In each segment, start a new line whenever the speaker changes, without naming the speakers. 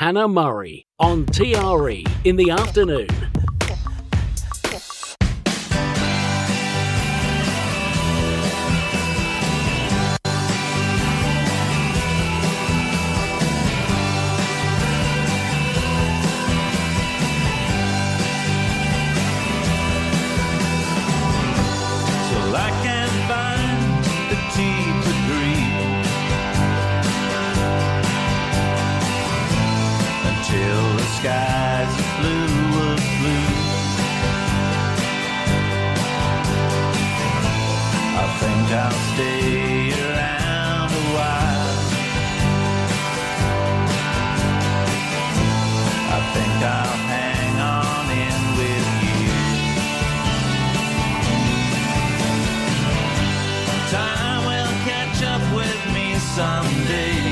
Hannah Murray on TRE in the afternoon.
Skies are blue of blue. I think I'll stay around a while. I think I'll hang on in with you. Time will catch up with me someday.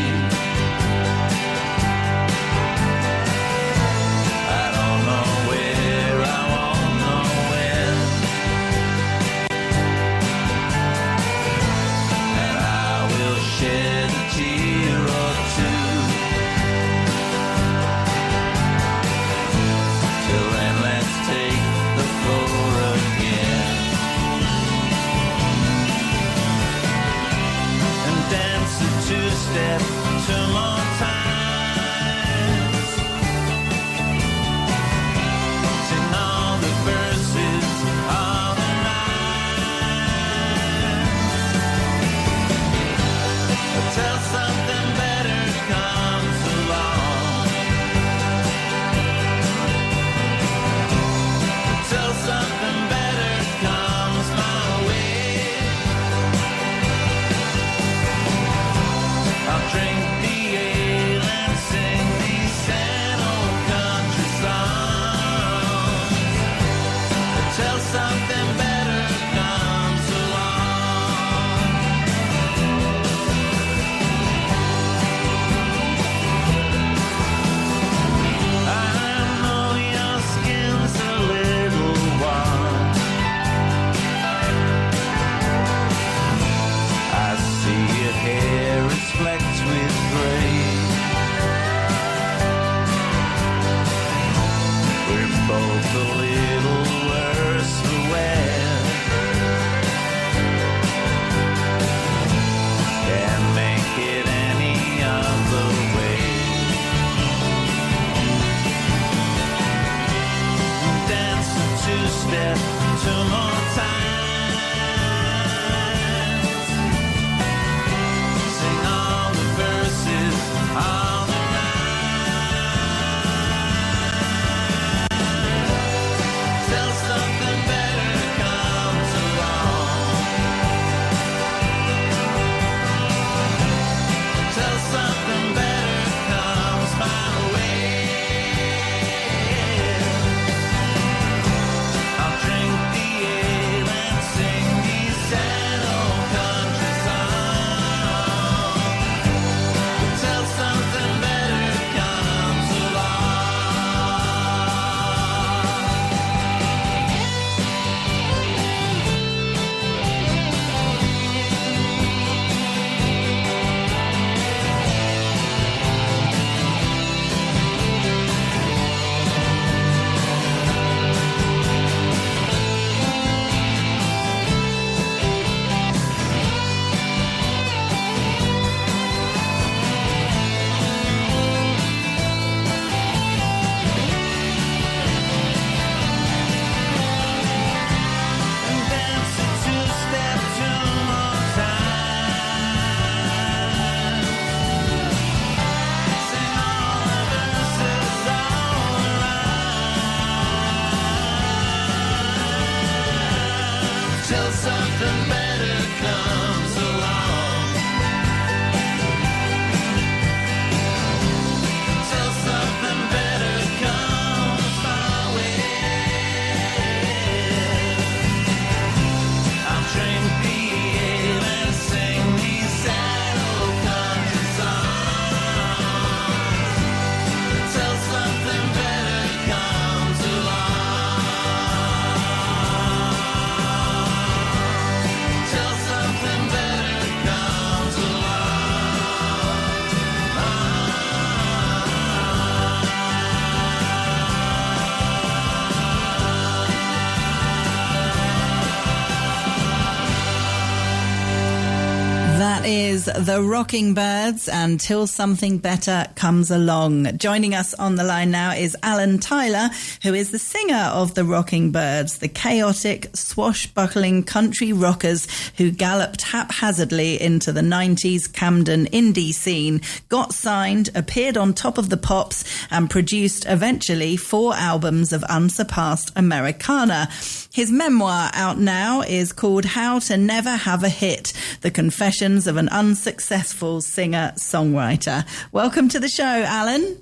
That is the Rockingbirds, Until Something Better Comes Along. Joining us on the line now is Alan Tyler, who is the singer of the Rockingbirds, the chaotic, swashbuckling country rockers who galloped haphazardly into the 90s Camden indie scene, got signed, appeared on Top of the Pops, and produced eventually 4 albums of unsurpassed Americana. His memoir out now is called How to Never Have a Hit, The Confessions of an Unsuccessful Singer-Songwriter. Welcome to the show, Alan.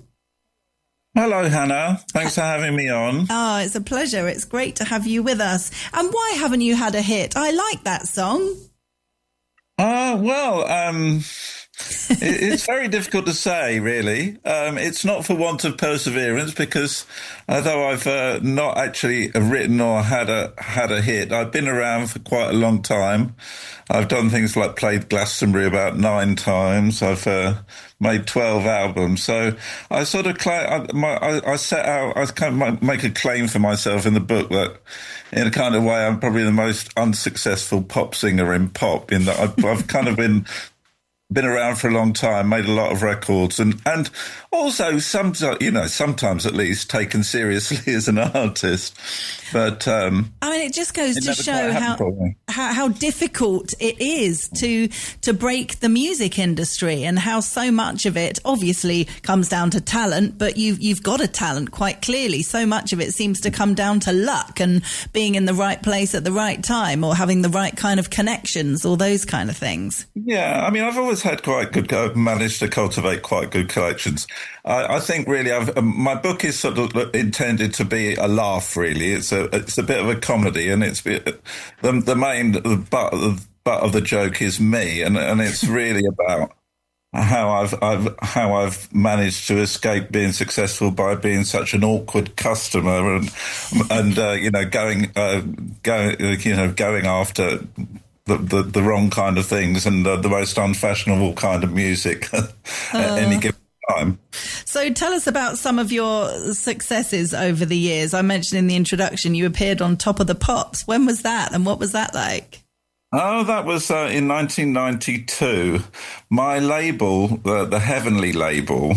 Hello, Hannah. Thanks for having me on.
Oh, it's a pleasure. It's great to have you with us. And why haven't you had a hit? I like that song.
It's very difficult to say, really. It's not for want of perseverance, because although I've not actually written or had a hit, I've been around for quite a long time. I've done things like played Glastonbury about 9 times. I've made 12 albums. So I sort of I set out, I kind of make a claim for myself in the book that in a kind of way I'm probably the most unsuccessful pop singer in pop, in that I've kind of been around for a long time, made a lot of records, and also sometimes at least taken seriously as an artist. But I
mean, it just goes to show how difficult it is to break the music industry, and how so much of it obviously comes down to talent. But you've got a talent, quite clearly. So much of it seems to come down to luck and being in the right place at the right time, or having the right kind of connections, all those kind of things.
Yeah, I mean, I've always had I've managed to cultivate quite good collections. I think really my book is sort of intended to be a laugh, really. It's a bit of a comedy, and it's the butt of the joke is me, and it's really about how I've managed to escape being successful by being such an awkward customer, and going after the wrong kind of things, and the most unfashionable kind of music at any given time.
So tell us about some of your successes over the years. I mentioned in the introduction you appeared on Top of the Pops. When was that, and what was that like?
Oh, that was in 1992. My label, the Heavenly label,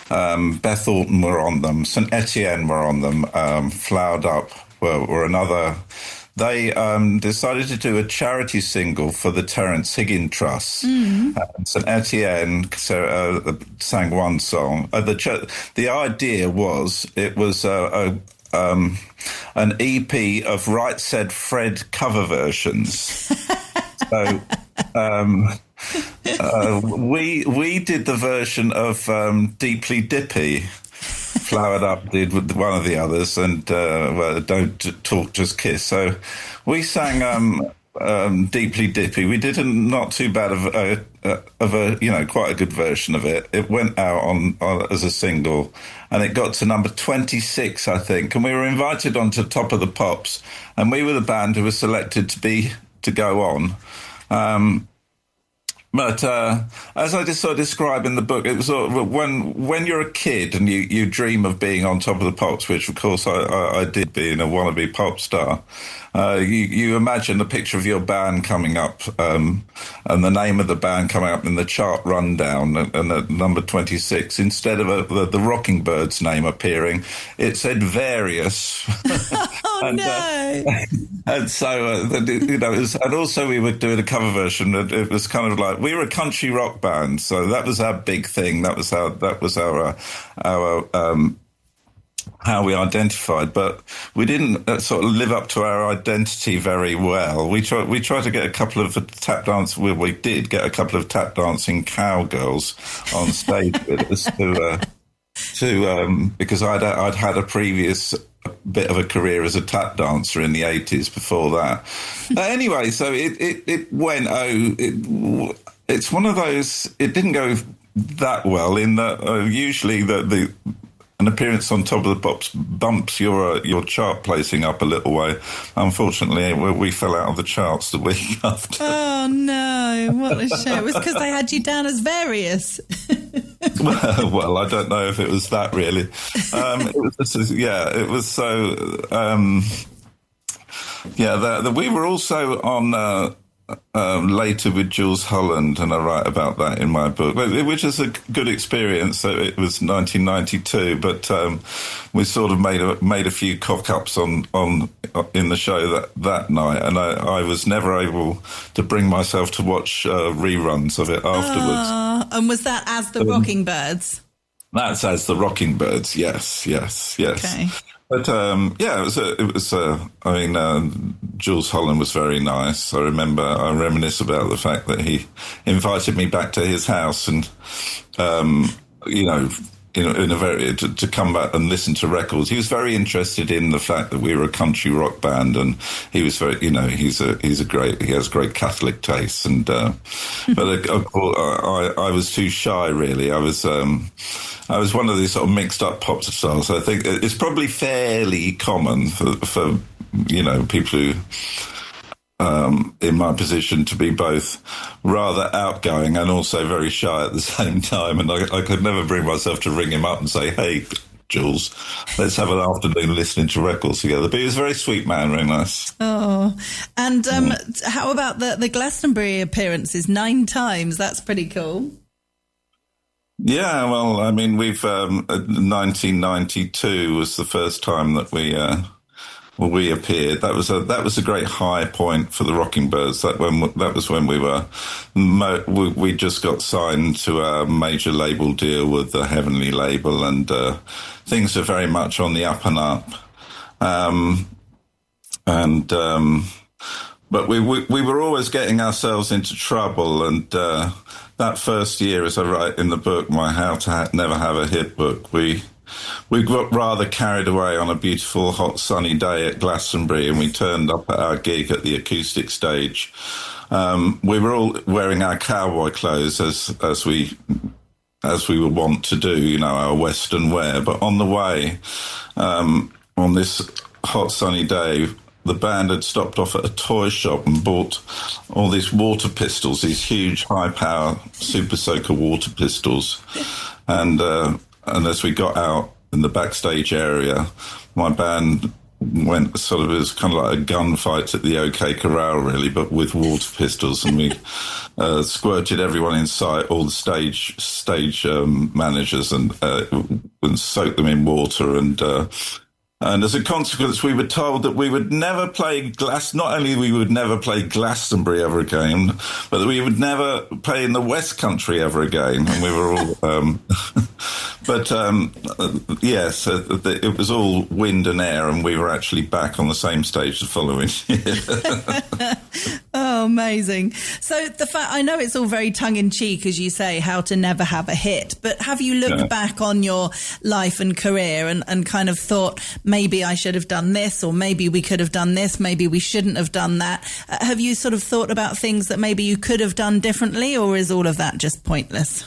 Beth Orton were on them, St. Etienne were on them, Flowered Up were another. They decided to do a charity single for the Terence Higgin Trust. Mm-hmm. St. Etienne sang one song. The idea was it was an EP of Right Said Fred cover versions. So we did the version of Deeply Dippy. Flowered Up did with one of the others, and Don't Talk, Just Kiss. So we sang Deeply Dippy. We did not too bad of a quite a good version of it. It went out on as a single, and it got to number 26, I think. And we were invited onto Top of the Pops, and we were the band who was selected to go on. But as I just sort of describe in the book, it was sort of when you're a kid and you dream of being on Top of the Pops, which of course I did, being a wannabe pop star. You imagine the picture of your band coming up, and the name of the band coming up in the chart rundown, and at number 26, instead of the Rockingbirds name appearing, it said Various.
Oh, no.
And so, and also we were doing a cover version. It was kind of like, we were a country rock band, so that was our big thing. That was our how we identified, but we didn't sort of live up to our identity very well. We tried to get a couple of tap dance. We did get a couple of tap dancing cowgirls on stage with us because I'd had a previous bit of a career as a tap dancer in the 80s before that. Anyway, so it went. It's one of those. It didn't go that well in that usually an appearance on Top of the Pops bumps your chart placing up a little way. Unfortunately, we fell out of the charts the week after.
Oh, no. What a shame. It was because they had you down as Various.
Well, I don't know if it was that, really. It was so... we were also on later with Jules Holland, and I write about that in my book, which is a good experience. So it was 1992, but we sort of made a few cock-ups on in the show that night, and I was never able to bring myself to watch reruns of it afterwards.
And was that as the Rockingbirds?
That's as the Rockingbirds, yes.
Okay.
But yeah, it was. I mean, Jules Holland was very nice. I reminisce about the fact that he invited me back to his house, and you know, in a very to come back and listen to records. He was very interested in the fact that we were a country rock band, and he was very, he has great Catholic tastes, and but I was too shy, really. I was one of these sort of mixed up pop stars. I think it's probably fairly common for people who in my position to be both rather outgoing and also very shy at the same time. And I could never bring myself to ring him up and say, "Hey, Jules, let's have an afternoon listening to records together." But he was a very sweet man, very nice.
Oh, and how about the Glastonbury appearances? 9 times. That's pretty cool.
Yeah, well, I mean, 1992 was the first time that we appeared. That was a great high point for the Rockingbirds. That was when we just got signed to a major label deal with the Heavenly label, and things are very much on the up and up. But we were always getting ourselves into trouble, and that first year, as I write in the book, my How to Never Have a Hit book, we got rather carried away on a beautiful, hot, sunny day at Glastonbury, and we turned up at our gig at the acoustic stage. We were all wearing our cowboy clothes as we were wont to do, our Western wear. But on the way, on this hot, sunny day, the band had stopped off at a toy shop and bought all these water pistols, these huge high-power Super Soaker water pistols. And as we got out in the backstage area, my band went it was kind of like a gunfight at the OK Corral, really, but with water pistols. And we squirted everyone in sight, all the stage managers, and soaked them in water. And as a consequence, we were told that we would never play not only we would never play Glastonbury ever again, but that we would never play in the West Country ever again. And we were all, yes, it was all wind and air, and we were actually back on the same stage the following year.
Oh, amazing. So I know it's all very tongue-in-cheek, as you say, how to never have a hit, but have you looked back on your life and career and kind of thought, maybe I should have done this, or maybe we could have done this, maybe we shouldn't have done that? Have you sort of thought about things that maybe you could have done differently, or is all of that just pointless?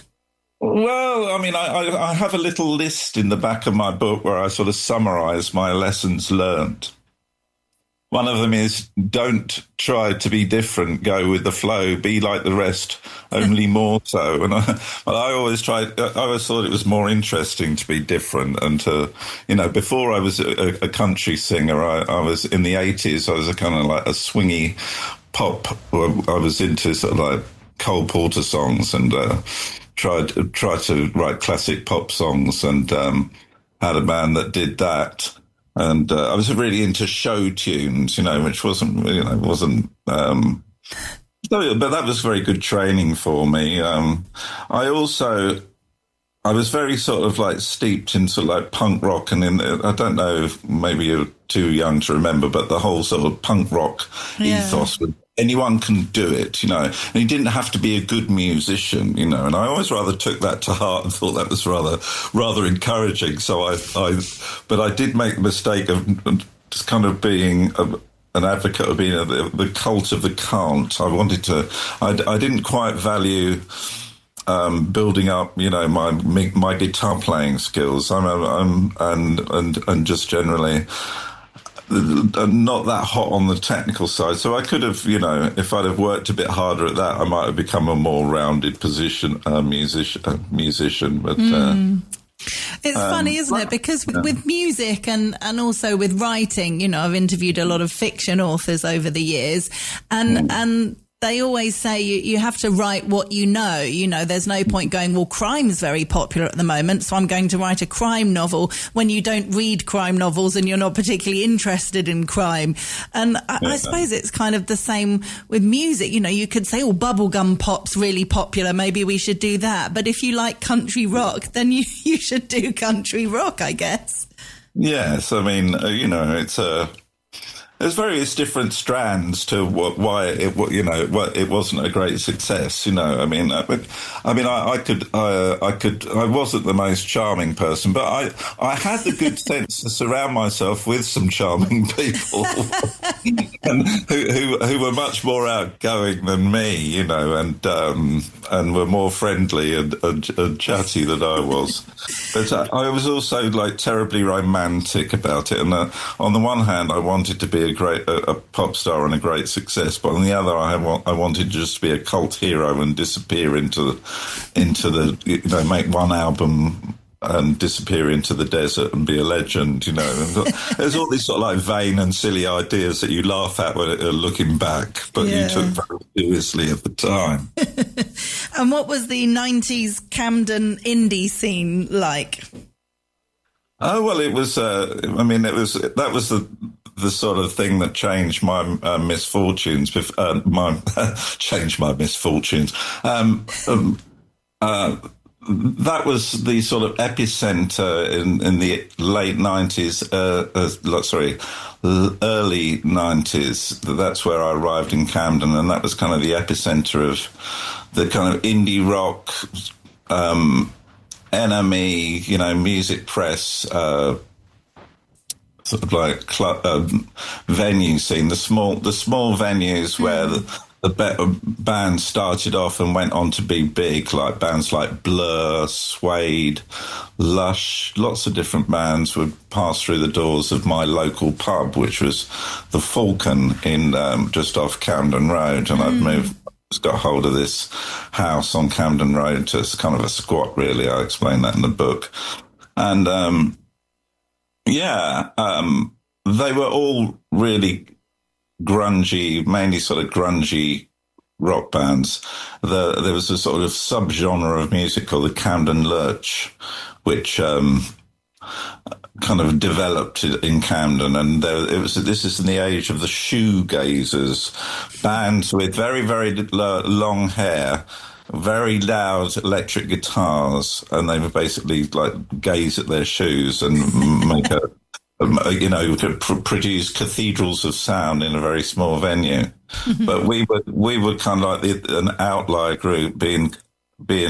Well, I mean, I have a little list in the back of my book where I sort of summarize my lessons learned. One of them is, don't try to be different, go with the flow, be like the rest, only more so. And I always thought it was more interesting to be different, and to, before I was a country singer, I was in the 80s, I was a kind of like a swingy pop. I was into sort of like Cole Porter songs, and tried to write classic pop songs, and had a band that did that. And I was really into show tunes, which wasn't. But that was very good training for me. I was very sort of like steeped into like punk rock, and I don't know, maybe you're too young to remember, but the whole sort of punk rock ethos with anyone can do it, and you didn't have to be a good musician, and I always rather took that to heart and thought that was rather encouraging. So but I did make the mistake of just kind of being an advocate of being the cult of the can't. I didn't quite value building up, my guitar playing skills. And just generally not that hot on the technical side. So I could have, if I'd have worked a bit harder at that, I might have become a more rounded musician. But
it's funny, isn't it? Because with music and also with writing, I've interviewed a lot of fiction authors over the years, and they always say you have to write what you know. You know, there's no point going, well, crime's very popular at the moment, so I'm going to write a crime novel, when you don't read crime novels and you're not particularly interested in crime. And I suppose it's kind of the same with music. You know, you could say, oh, bubblegum pop's really popular, maybe we should do that. But if you like country rock, then you should do country rock, I guess.
Yes, I mean, you know, there's various different strands to why it wasn't a great success. You know, I mean, I wasn't the most charming person, but I had the good sense to surround myself with some charming people, and who were much more outgoing than me. You know, and were more friendly and chatty than I was. But I was also like terribly romantic about it. And on the one hand, I wanted to be a pop star and a great success, but on the other, I wanted to just be a cult hero and disappear into the make one album and disappear into the desert and be a legend. You know, and there's all these sort of like vain and silly ideas that you laugh at when looking back, but you took very seriously at the time.
And what was the 90s Camden indie scene like?
Oh, well, it was, that was the sort of thing that changed my misfortunes, changed my misfortunes. That was the sort of epicenter in the late 90s, early 90s. That's where I arrived in Camden, and that was kind of the epicenter of the kind of indie rock, NME, you know, music press, sort of like venue scene, the small venues where the band started off and went on to be big, like bands like Blur, Suede, Lush. Lots of different bands would pass through the doors of my local pub, which was the Falcon in just off Camden Road, and I'd got hold of this house on Camden Road. It's kind of a squat, really. I explain that in the book. And they were all really grungy, mainly sort of grungy rock bands. There was a sort of subgenre of music called the Camden Lurch, which kind of developed in Camden, and this is in the age of the shoegazers, bands with very, very long hair, very loud electric guitars, and they would basically like gaze at their shoes and make produce cathedrals of sound in a very small venue. But we were kind of like an outlier group, being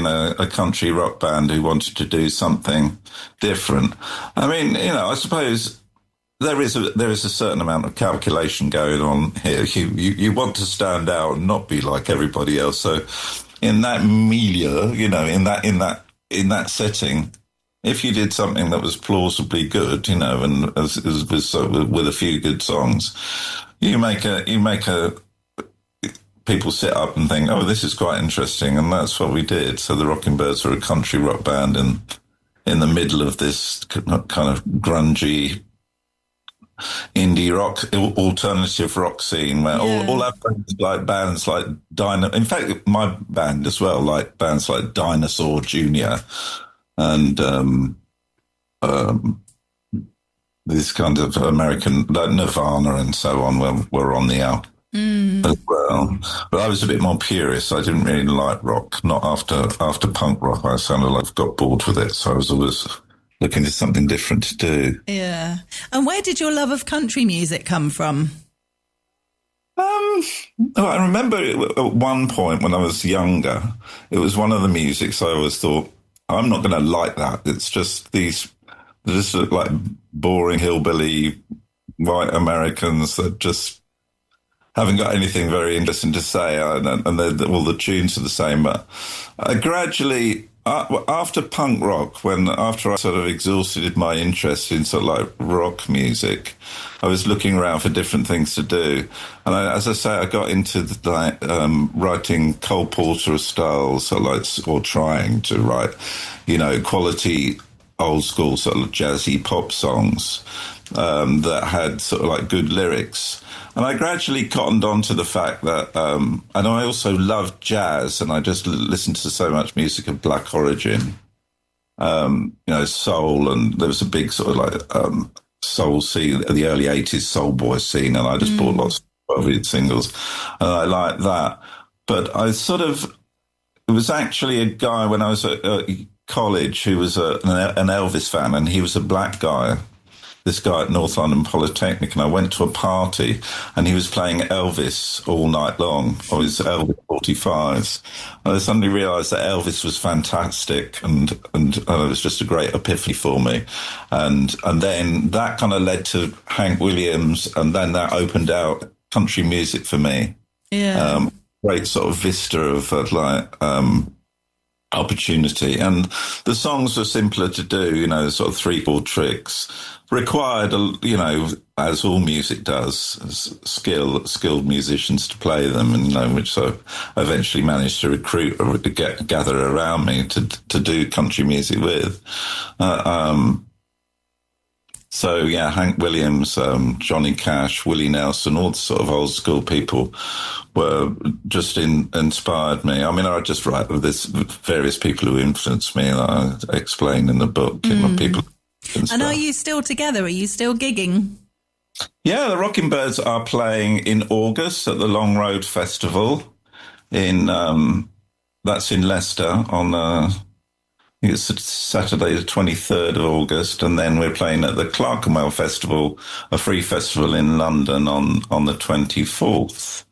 a country rock band who wanted to do something different. I mean, you know, I suppose there is a certain amount of calculation going on here. You want to stand out and not be like everybody else. So in that milieu, you know, in that setting, if you did something that was plausibly good, you know, and with a few good songs, you make people sit up and think, oh, this is quite interesting, and that's what we did. So the Rockinbirds were a country rock band in the middle of this kind of grungy indie rock, alternative rock scene, where all our bands like in fact, my band as well, like bands like Dinosaur Jr. and this kind of American, like Nirvana and so on, were on the album. As well, but I was a bit more purist. I didn't really like rock. Not after punk rock. I sounded like I got bored with it, so I was always looking for something different to do.
Yeah. And where did your love of country music come from?
I remember at one point when I was younger, it was one of the musics I always thought, I'm not going to like that. It's just these look like boring hillbilly white Americans that just haven't got anything very interesting to say, and all the tunes are the same. But gradually, after punk rock, after I sort of exhausted my interest in sort of like rock music, I was looking around for different things to do. And as I say, I got into writing Cole Porter styles, or trying to write, you know, quality old school sort of jazzy pop songs. that had sort of like good lyrics. And I gradually cottoned on to the fact that, and I also loved jazz, and I just listened to so much music of black origin, soul, and there was a big sort of like soul scene, the early 80s soul boy scene, and I just bought lots of 12-inch singles, and I liked that. But it was actually a guy when I was at college who was an Elvis fan, and he was a black guy, this guy at North London Polytechnic, and I went to a party and he was playing Elvis all night long, or his Elvis 45s. And I suddenly realised that Elvis was fantastic, and it was just a great epiphany for me. And then that kind of led to Hank Williams, and then that opened out country music for me.
Yeah.
Great sort of vista of opportunity, and the songs were simpler to do, sort of 3-4 tricks, required, as all music does, skilled musicians to play them, and which I eventually managed to recruit or to gather around me to do country music with. So yeah, Hank Williams, Johnny Cash, Willie Nelson, all the sort of old school people were just inspired me. I mean, I just write with this various people who influenced me, that I explain in the book. People.
And are you still together? Are you still gigging?
Yeah, the Rockinbirds are playing in August at the Long Road Festival that's in Leicester on it's Saturday the 23rd of August, and then we're playing at the Clerkenwell Festival, a free festival in London on the 24th.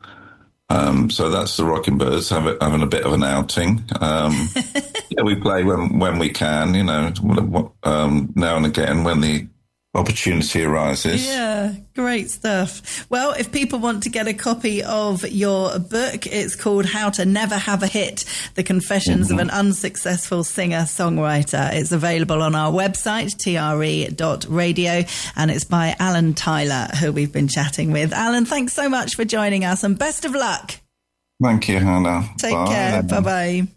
So that's the Rockinbirds having a bit of an outing. Yeah, we play when we can, now and again when the opportunity arises.
Yeah, great stuff. Well, if people want to get a copy of your book, it's called How to Never Have a Hit, The Confessions of an Unsuccessful Singer-Songwriter. It's available on our website, tre.radio, and it's by Alan Tyler, who we've been chatting with. Alan, thanks so much for joining us, and best of luck.
Thank you, Hannah.
Take care. Bye-bye.